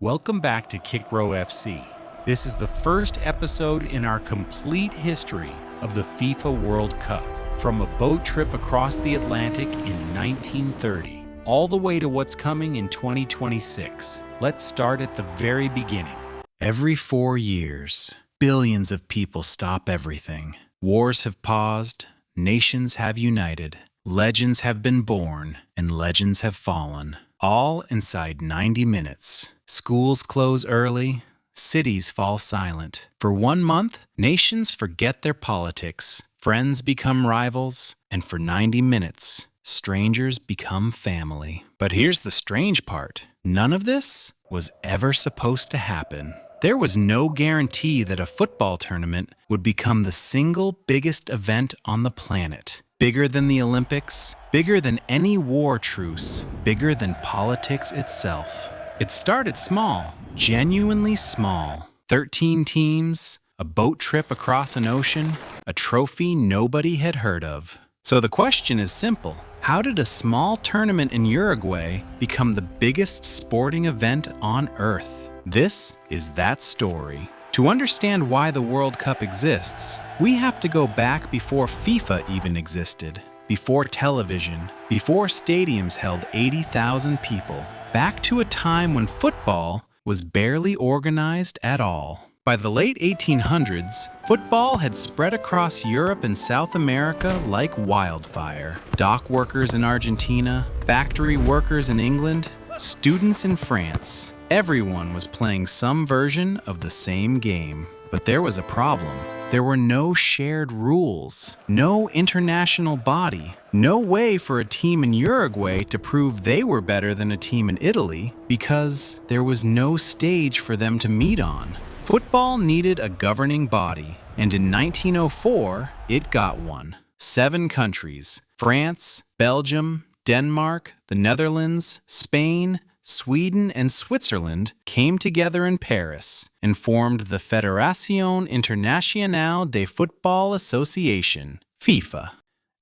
Welcome back to KickRo FC. This is the first episode in our complete history of the FIFA World Cup, from a boat trip across the Atlantic in 1930, all the way to what's coming in 2026. Let's start at the very beginning. Every 4 years, billions of people stop everything. Wars have paused, nations have united, legends have been born, and legends have fallen. All inside 90 minutes. Schools close early, cities fall silent. For 1 month, nations forget their politics, friends become rivals, and for 90 minutes, strangers become family. But here's the strange part. None of this was ever supposed to happen. There was no guarantee that a football tournament would become the single biggest event on the planet. Bigger than the Olympics, bigger than any war truce, bigger than politics itself. It started small, genuinely small. 13 teams, a boat trip across an ocean, a trophy nobody had heard of. So the question is simple. How did a small tournament in Uruguay become the biggest sporting event on Earth? This is that story. To understand why the World Cup exists, we have to go back before FIFA even existed, before television, before stadiums held 80,000 people, back to a time when football was barely organized at all. By the late 1800s, football had spread across Europe and South America like wildfire. Dock workers in Argentina, factory workers in England, students in France. Everyone was playing some version of the same game. But there was a problem. There were no shared rules, no international body, no way for a team in Uruguay to prove they were better than a team in Italy because there was no stage for them to meet on. Football needed a governing body, and in 1904, it got one. 7 countries: France, Belgium, Denmark, the Netherlands, Spain, Sweden, and Switzerland came together in Paris and formed the Fédération Internationale de Football Association, FIFA.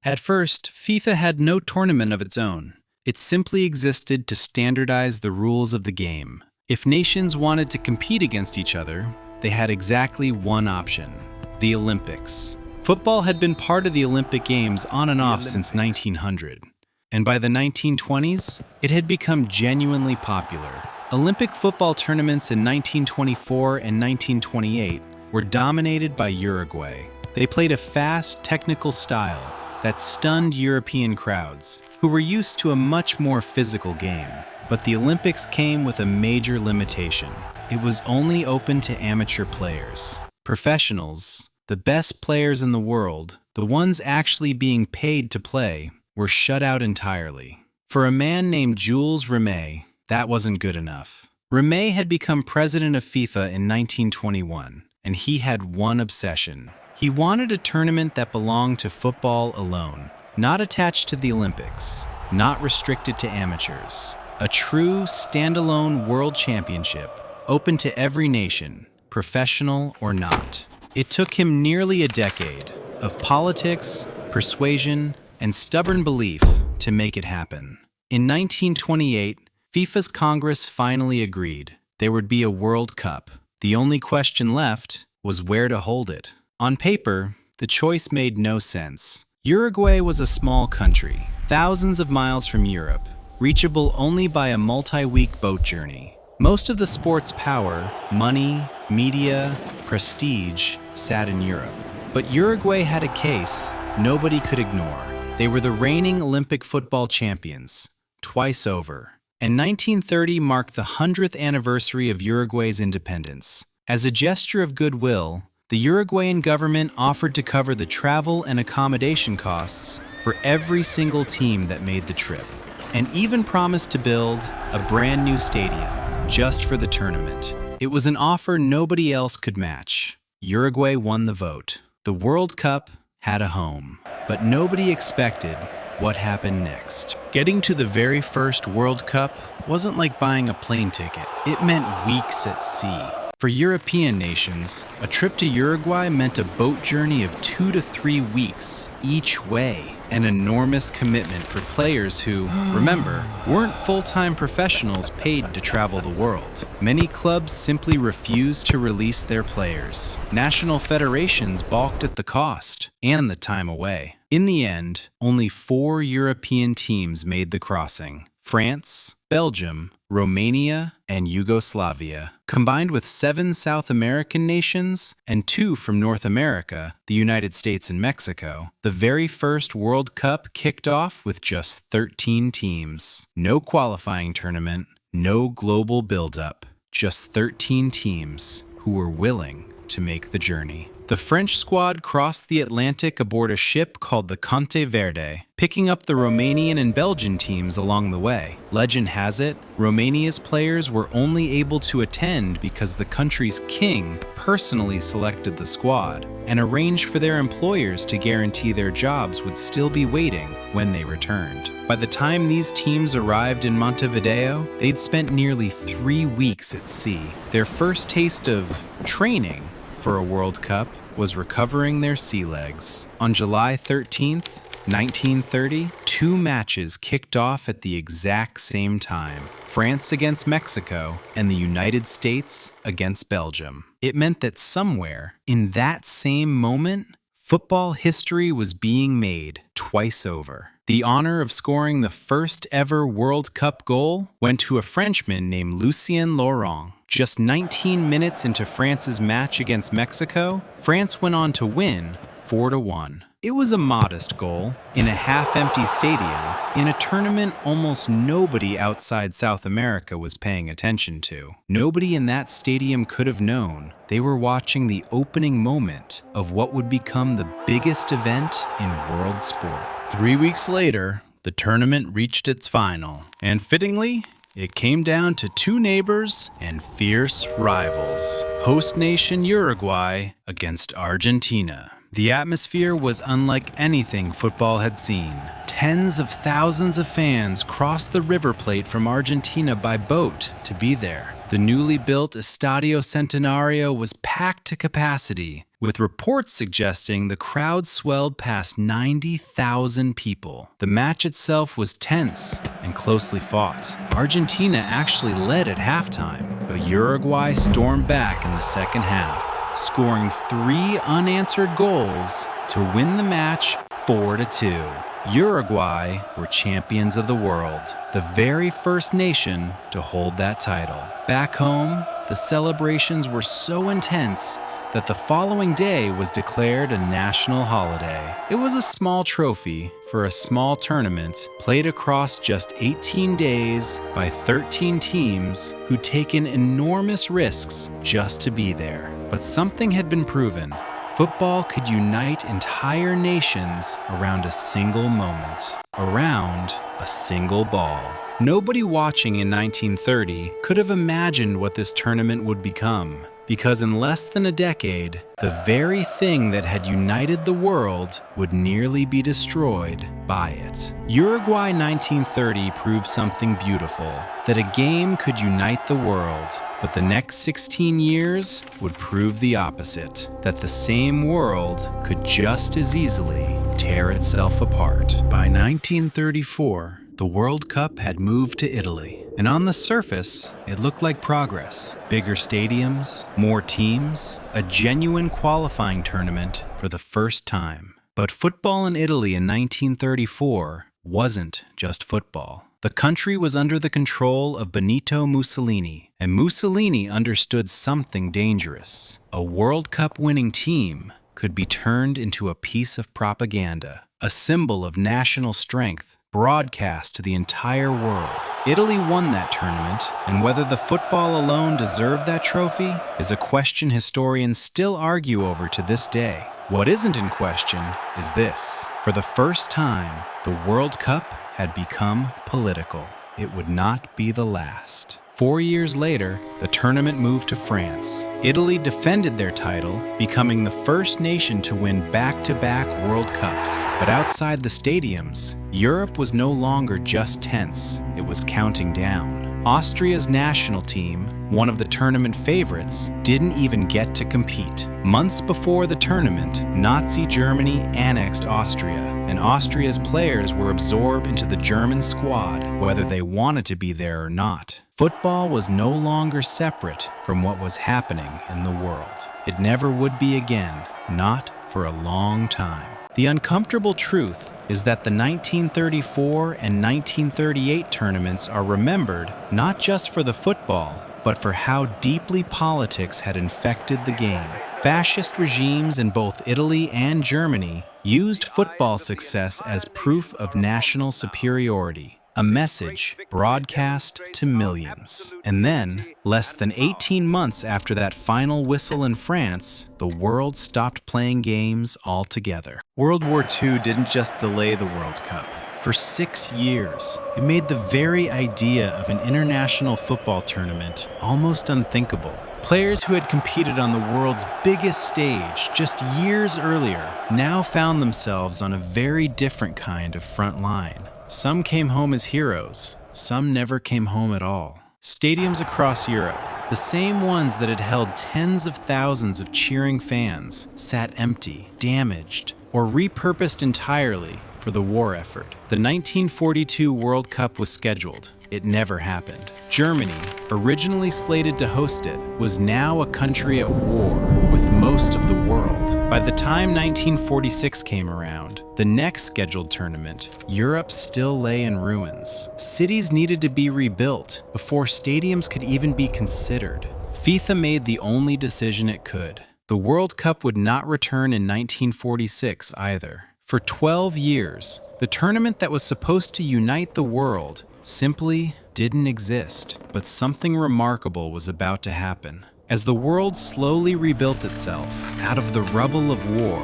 At first, FIFA had no tournament of its own. It simply existed to standardize the rules of the game. If nations wanted to compete against each other, they had exactly one option: the Olympics. Football had been part of the Olympic Games on and off since 1900. And by the 1920s, it had become genuinely popular. Olympic football tournaments in 1924 and 1928 were dominated by Uruguay. They played a fast, technical style that stunned European crowds, who were used to a much more physical game. But the Olympics came with a major limitation. It was only open to amateur players. Professionals, the best players in the world, the ones actually being paid to play, were shut out entirely. For a man named Jules Rimet, that wasn't good enough. Rimet had become president of FIFA in 1921, and he had one obsession. He wanted a tournament that belonged to football alone, not attached to the Olympics, not restricted to amateurs. A true, standalone world championship, open to every nation, professional or not. It took him nearly a decade of politics, persuasion, and stubborn belief to make it happen. In 1928, FIFA's Congress finally agreed. There would be a World Cup. The only question left was where to hold it. On paper, the choice made no sense. Uruguay was a small country, thousands of miles from Europe, reachable only by a multi-week boat journey. Most of the sport's power, money, media, prestige sat in Europe. But Uruguay had a case nobody could ignore. They were the reigning Olympic football champions, twice over. And 1930 marked the 100th anniversary of Uruguay's independence. As a gesture of goodwill, the Uruguayan government offered to cover the travel and accommodation costs for every single team that made the trip, and even promised to build a brand new stadium just for the tournament. It was an offer nobody else could match. Uruguay won the vote. The World Cup had a home. But nobody expected what happened next. Getting to the very first World Cup wasn't like buying a plane ticket. It meant weeks at sea. For European nations, a trip to Uruguay meant a boat journey of 2 to 3 weeks each way. An enormous commitment for players who, remember, weren't full-time professionals paid to travel the world. Many clubs simply refused to release their players. National federations balked at the cost and the time away. In the end, only 4 European teams made the crossing: France, Belgium, Romania, and Yugoslavia. Combined with 7 South American nations and 2 from North America, the United States and Mexico, the very first World Cup kicked off with just 13 teams. No qualifying tournament, no global build-up, just 13 teams who were willing to make the journey. The French squad crossed the Atlantic aboard a ship called the Conte Verde, picking up the Romanian and Belgian teams along the way. Legend has it, Romania's players were only able to attend because the country's king personally selected the squad and arranged for their employers to guarantee their jobs would still be waiting when they returned. By the time these teams arrived in Montevideo, they'd spent nearly 3 weeks at sea. Their first taste of training for a World Cup was recovering their sea legs. On July 13th, 1930, 2 matches kicked off at the exact same time: France against Mexico and the United States against Belgium. It meant that somewhere in that same moment, football history was being made twice over. The honor of scoring the first ever World Cup goal went to a Frenchman named Lucien Laurent. Just 19 minutes into France's match against Mexico, France went on to win 4-1. It was a modest goal in a half-empty stadium in a tournament almost nobody outside South America was paying attention to. Nobody in that stadium could have known they were watching the opening moment of what would become the biggest event in world sport. 3 weeks later, the tournament reached its final, and fittingly, it came down to 2 neighbors and fierce rivals: host nation Uruguay against Argentina. The atmosphere was unlike anything football had seen. Tens of thousands of fans crossed the River Plate from Argentina by boat to be there. The newly built Estadio Centenario was packed to capacity, with reports suggesting the crowd swelled past 90,000 people. The match itself was tense and closely fought. Argentina actually led at halftime, but Uruguay stormed back in the second half, scoring 3 unanswered goals to win the match 4-2. Uruguay were champions of the world, the very first nation to hold that title. Back home, the celebrations were so intense that the following day was declared a national holiday. It was a small trophy for a small tournament played across just 18 days by 13 teams who'd taken enormous risks just to be there. But something had been proven. Football could unite entire nations around a single moment, around a single ball. Nobody watching in 1930 could have imagined what this tournament would become, because in less than a decade, the very thing that had united the world would nearly be destroyed by it. Uruguay 1930 proved something beautiful, that a game could unite the world, but the next 16 years would prove the opposite, that the same world could just as easily tear itself apart. By 1934, the World Cup had moved to Italy, and on the surface, it looked like progress. Bigger stadiums, more teams, a genuine qualifying tournament for the first time. But football in Italy in 1934 wasn't just football. The country was under the control of Benito Mussolini, and Mussolini understood something dangerous. A World Cup winning team could be turned into a piece of propaganda, a symbol of national strength, broadcast to the entire world. Italy won that tournament, and whether the football alone deserved that trophy is a question historians still argue over to this day. What isn't in question is this: for the first time, the World Cup had become political. It would not be the last. 4 years later, the tournament moved to France. Italy defended their title, becoming the first nation to win back-to-back World Cups. But outside the stadiums, Europe was no longer just tense, it was counting down. Austria's national team, one of the tournament favorites, didn't even get to compete. Months before the tournament, Nazi Germany annexed Austria, and Austria's players were absorbed into the German squad, whether they wanted to be there or not. Football was no longer separate from what was happening in the world. It never would be again, not for a long time. The uncomfortable truth is that the 1934 and 1938 tournaments are remembered not just for the football, but for how deeply politics had infected the game. Fascist regimes in both Italy and Germany used football success as proof of national superiority, a message broadcast to millions. And then, less than 18 months after that final whistle in France, the world stopped playing games altogether. World War II didn't just delay the World Cup. For 6 years, it made the very idea of an international football tournament almost unthinkable. Players who had competed on the world's biggest stage just years earlier now found themselves on a very different kind of front line. Some came home as heroes, some never came home at all. Stadiums across Europe, the same ones that had held tens of thousands of cheering fans, sat empty, damaged, or repurposed entirely for the war effort. The 1942 World Cup was scheduled. It never happened. Germany, originally slated to host it, was now a country at war with most of the world. By the time 1946 came around, the next scheduled tournament, Europe still lay in ruins. Cities needed to be rebuilt before stadiums could even be considered. FIFA made the only decision it could. The World Cup would not return in 1946 either. For 12 years, the tournament that was supposed to unite the world simply didn't exist. But something remarkable was about to happen. As the world slowly rebuilt itself out of the rubble of war,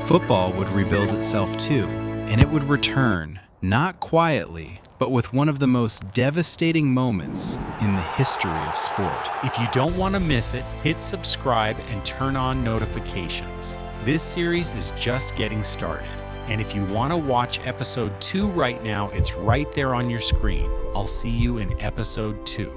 football would rebuild itself too, and it would return, not quietly, but with one of the most devastating moments in the history of sport. If you don't want to miss it, hit subscribe and turn on notifications. This series is just getting started. And if you want to watch episode 2 right now, it's right there on your screen. I'll see you in episode 2.